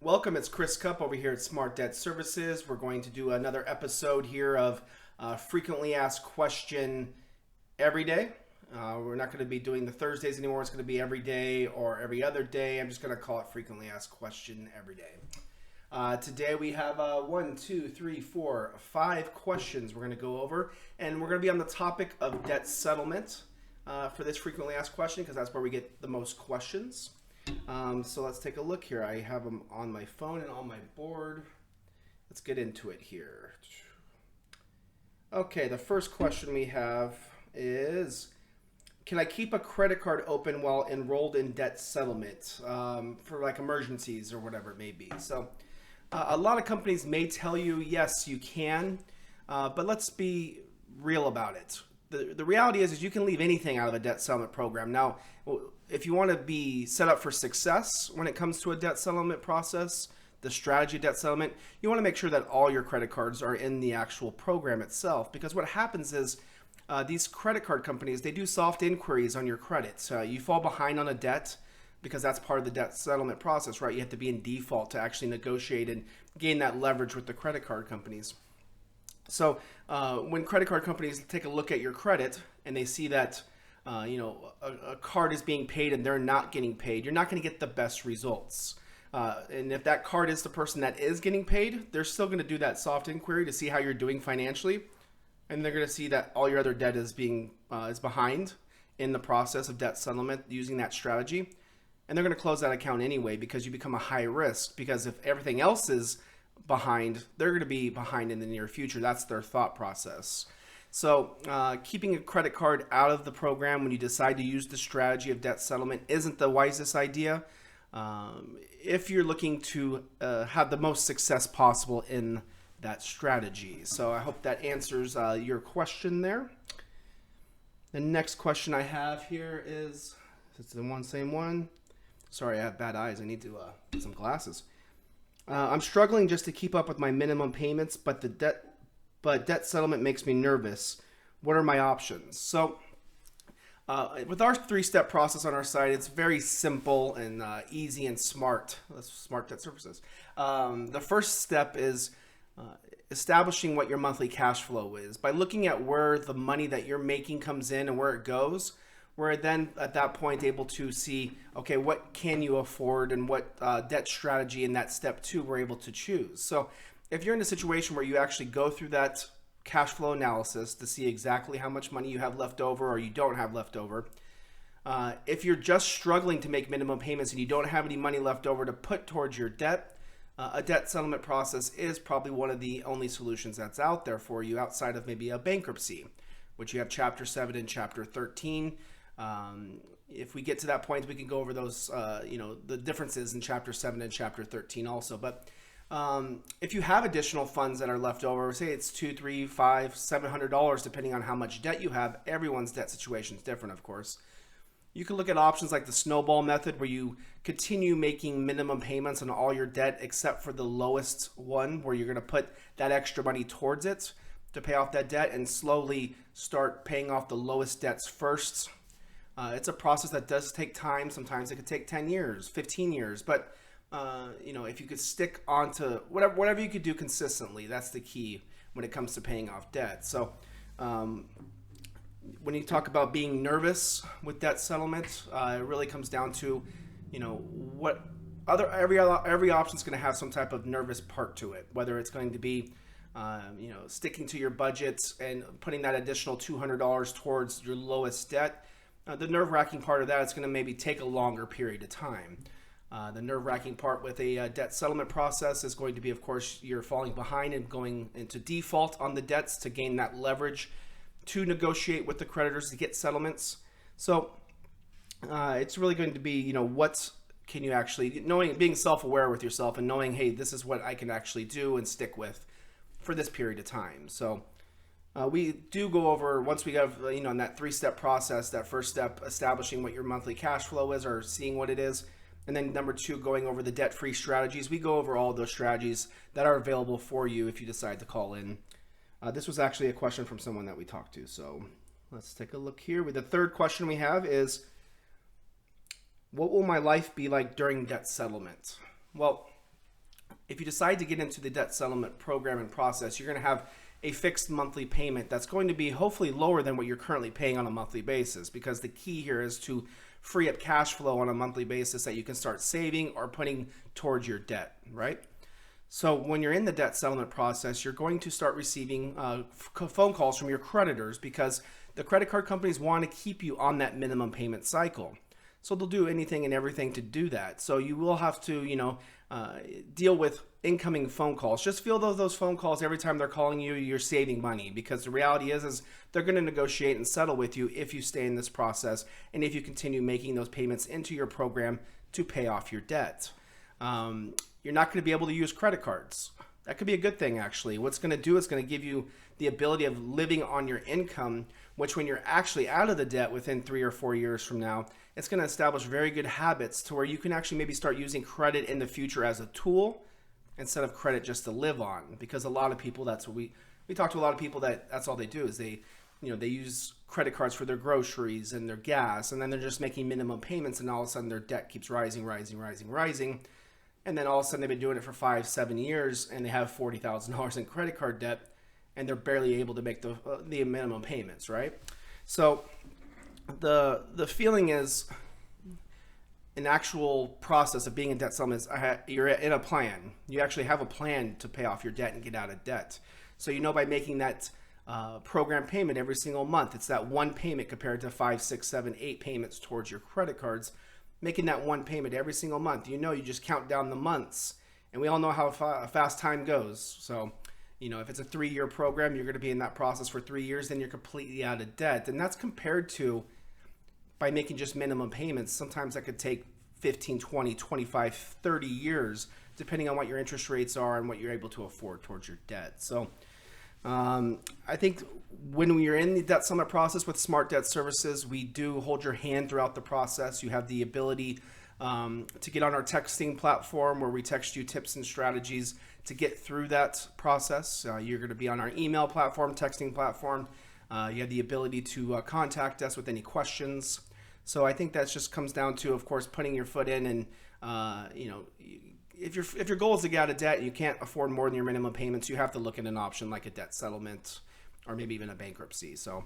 Welcome, it's Chris Cupp over here at Smart Debt Services. We're going to do another episode here of Frequently Asked Question every day. We're not going to be doing the Thursdays anymore. It's going to be every day or every other day. I'm just going to call it Frequently Asked Question every day. Today we have 5 questions we're going to go over, and we're going to be on the topic of debt settlement for this Frequently Asked Question because that's where we get the most questions. So let's take a look here. I have them on my phone and on my board. Let's get into it here. Okay, the first question we have is, can I keep a credit card open while enrolled in debt settlement for like emergencies or whatever it may be? So a lot of companies may tell you, yes, you can, but let's be real about it. The reality is you can leave anything out of a debt settlement program. Now, if you want to be set up for success when it comes to a debt settlement process, the strategy of debt settlement, you want to make sure that all your credit cards are in the actual program itself. Because what happens is these credit card companies, they do soft inquiries on your credit. You fall behind on a debt because that's part of the debt settlement process, right? You have to be in default to actually negotiate and gain that leverage with the credit card companies. So when credit card companies take a look at your credit and they see that a card is being paid and they're not getting paid, you're not going to get the best results. And if that card is the person that is getting paid, they're still going to do that soft inquiry to see how you're doing financially, and they're going to see that all your other debt is behind in the process of debt settlement using that strategy, and they're going to close that account anyway because you become a high risk. Because if everything else is behind, they're going to be behind in the near future. That's their thought process. So keeping a credit card out of the program when you decide to use the strategy of debt settlement isn't the wisest idea if you're looking to have the most success possible in that strategy. So I hope that answers your question there. The next question I have here is, it's the same one. Sorry, I have bad eyes. I need to get some glasses. I'm struggling just to keep up with my minimum payments, but debt settlement makes me nervous. What are my options? So with our 3-step process on our site, it's very simple and easy and smart. That's Smart Debt Services. The first step is establishing what your monthly cash flow is. By looking at where the money that you're making comes in and where it goes, we're then at that point able to see, okay, what can you afford and what debt strategy in that step 2 we're able to choose. So if you're in a situation where you actually go through that cash flow analysis to see exactly how much money you have left over or you don't have left over, if you're just struggling to make minimum payments and you don't have any money left over to put towards your debt, a debt settlement process is probably one of the only solutions that's out there for you outside of maybe a bankruptcy, which you have Chapter 7 and Chapter 13. If we get to that point, we can go over those, the differences in Chapter 7 and Chapter 13 also. But if you have additional funds that are left over, say it's $200, $300, $500, $700, depending on how much debt you have. Everyone's debt situation is different, of course. You can look at options like the snowball method, where you continue making minimum payments on all your debt except for the lowest one, where you're going to put that extra money towards it to pay off that debt and slowly start paying off the lowest debts first. It's a process that does take time. Sometimes it could take 10 years, 15 years, but if you could stick onto whatever you could do consistently, that's the key when it comes to paying off debt. So when you talk about being nervous with debt settlement, it really comes down to, every option is going to have some type of nervous part to it, whether it's going to be sticking to your budget and putting that additional $200 towards your lowest debt. The nerve-wracking part of that is going to maybe take a longer period of time. The nerve-wracking part with a debt settlement process is going to be, of course, you're falling behind and going into default on the debts to gain that leverage to negotiate with the creditors to get settlements. So it's really going to be, what can you actually, being self-aware with yourself and knowing, hey, this is what I can actually do and stick with for this period of time. So we do go over, once we have, in that 3-step process, that first step, establishing what your monthly cash flow is or seeing what it is. And then number 2, going over the debt-free strategies. We go over all those strategies that are available for you if you decide to call in. This was actually a question from someone that we talked to. So let's take a look here. The third question we have is, what will my life be like during debt settlement? Well, if you decide to get into the debt settlement program and process, you're going to have a fixed monthly payment that's going to be hopefully lower than what you're currently paying on a monthly basis, because the key here is to free up cash flow on a monthly basis that you can start saving or putting towards your debt, right? So when you're in the debt settlement process, you're going to start receiving phone calls from your creditors, because the credit card companies want to keep you on that minimum payment cycle. So they'll do anything and everything to do that. So you will have to, deal with incoming phone calls. Just feel those phone calls every time they're calling you, you're saving money, because the reality is they're going to negotiate and settle with you if you stay in this process and if you continue making those payments into your program to pay off your debt. You're not going to be able to use credit cards. That could be a good thing, actually. What's going to do is going to give you the ability of living on your income, which when you're actually out of the debt within 3 or 4 years from now, it's going to establish very good habits to where you can actually maybe start using credit in the future as a tool instead of credit just to live on. Because a lot of people, that's what we talk to a lot of people that's all they do is they use credit cards for their groceries and their gas, and then they're just making minimum payments, and all of a sudden their debt keeps rising. And then all of a sudden they've been doing it for 5-7 years and they have $40,000 in credit card debt, and they're barely able to make the minimum payments, right? So the feeling is an actual process of being in debt settlement is you're in a plan. You actually have a plan to pay off your debt and get out of debt. So by making that program payment every single month, it's that one payment compared to 5, 6, 7, 8 payments towards your credit cards. Making that one payment every single month, you just count down the months, and we all know how fast time goes. So if it's a 3-year program, you're going to be in that process for 3 years, then you're completely out of debt. And that's compared to by making just minimum payments. Sometimes that could take 15, 20, 25, 30 years, depending on what your interest rates are and what you're able to afford towards your debt. So I think when you're in the debt settlement process with Smart Debt Services, we do hold your hand throughout the process. You have the ability to get on our texting platform where we text you tips and strategies to get through that process. You're going to be on our email platform, texting platform. You have the ability to contact us with any questions. So I think that just comes down to, of course, putting your foot in and, if your goal is to get out of debt and you can't afford more than your minimum payments, you have to look at an option like a debt settlement or maybe even a bankruptcy. So,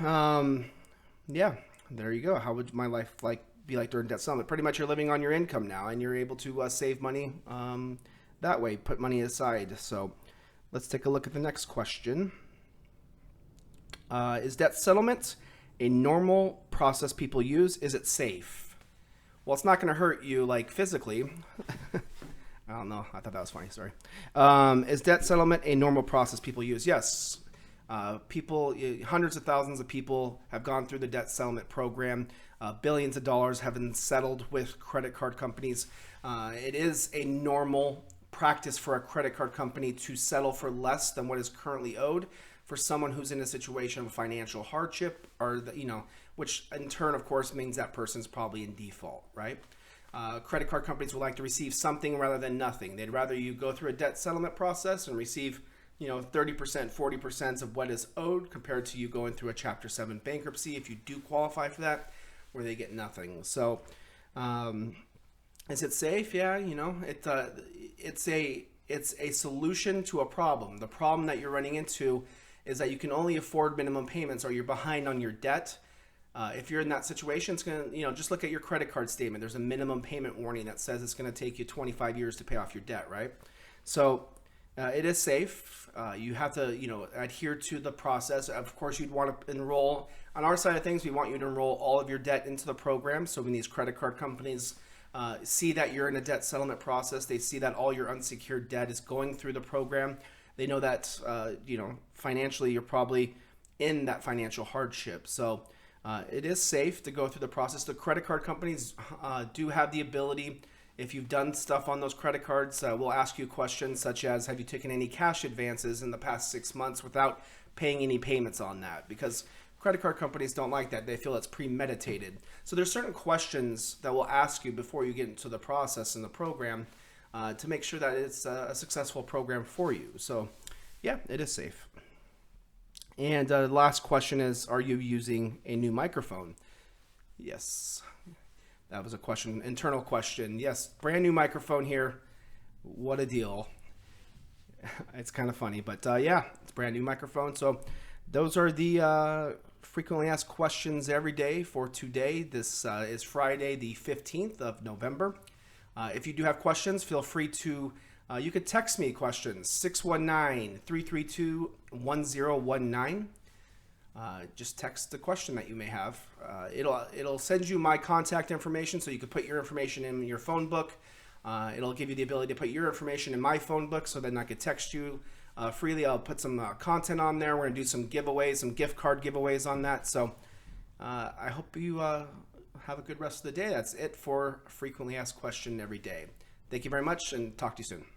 yeah, there you go. How would my life be like during debt settlement? Pretty much you're living on your income now, and you're able to save money that way, put money aside. So let's take a look at the next question. Is debt settlement a normal process people use? Is it safe? Well, it's not going to hurt you physically. I don't know. I thought that was funny. Sorry. Is debt settlement a normal process people use? Yes. Hundreds of thousands of people have gone through the debt settlement program. Billions of dollars have been settled with credit card companies. It is a normal practice for a credit card company to settle for less than what is currently owed for someone who's in a situation of financial hardship, or which in turn, of course, means that person's probably in default, right? Credit card companies would like to receive something rather than nothing. They'd rather you go through a debt settlement process and receive 30%, 40% of what is owed, compared to you going through a Chapter 7 bankruptcy, if you do qualify for that, where they get nothing. So is it safe? Yeah, it's a solution to a problem. The problem that you're running into is that you can only afford minimum payments, or you're behind on your debt. If you're in that situation, it's going to, just look at your credit card statement. There's a minimum payment warning that says it's going to take you 25 years to pay off your debt, right? So it is safe. You have to, adhere to the process. Of course, you'd want to enroll. On our side of things, we want you to enroll all of your debt into the program. So when these credit card companies see that you're in a debt settlement process, they see that all your unsecured debt is going through the program. They know that, financially, you're probably in that financial hardship. So it is safe to go through the process. The credit card companies do have the ability, if you've done stuff on those credit cards, we'll ask you questions such as, have you taken any cash advances in the past 6 months without paying any payments on that? Because credit card companies don't like that. They feel it's premeditated. So there's certain questions that we'll ask you before you get into the process in the program to make sure that it's a successful program for you. So yeah, it is safe. And the last question is, are you using a new microphone? Yes. That was a question, internal question. Yes, brand new microphone here. What a deal. It's kind of funny, but yeah, it's a brand new microphone. So those are the frequently asked questions every day for today. This is Friday, the 15th of November. If you do have questions, feel free to, you could text me questions, 619-332-1019. Just text the question that you may have. It'll send you my contact information, so you can put your information in your phone book. It'll give you the ability to put your information in my phone book, so then I could text you freely. I'll put some content on there. We're going to do some giveaways, some gift card giveaways on that. So I hope you have a good rest of the day. That's it for Frequently Asked Question every day. Thank you very much, and talk to you soon.